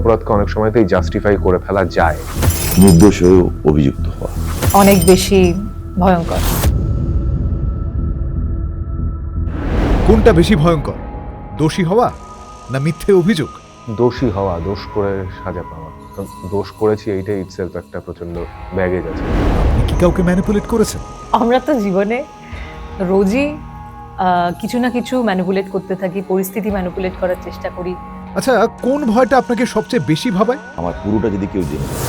অপরাধকে অনেক সময়তেই জাস্টিফাই করে ফেলা যায়। নির্দোষ হয়েও অভিযুক্ত হওয়া অনেক বেশি ভয়ঙ্কর। কোনটা বেশি ভয়ঙ্কর, দোষী হওয়া না মিথ্যে অভিযোগ? দোষী হওয়া, দোষ করে সাজা পাওয়া। কারণ দোষ করেছি এইটাই ইটসেলফ একটা প্রচন্ড ব্যাগেজ আছে। আপনি কি কাউকে ম্যানিপুলেট করেছেন? আমরা তো জীবনে রোজই কিছু না কিছু ম্যানিপুলেট করতে থাকি, পরিস্থিতি ম্যানিপুলেট করার চেষ্টা করি। আচ্ছা, কোন ভয়টা আপনাকে সবচেয়ে বেশি ভাবায়? আমার পুরোটা যদি কেউ জেনে যায়।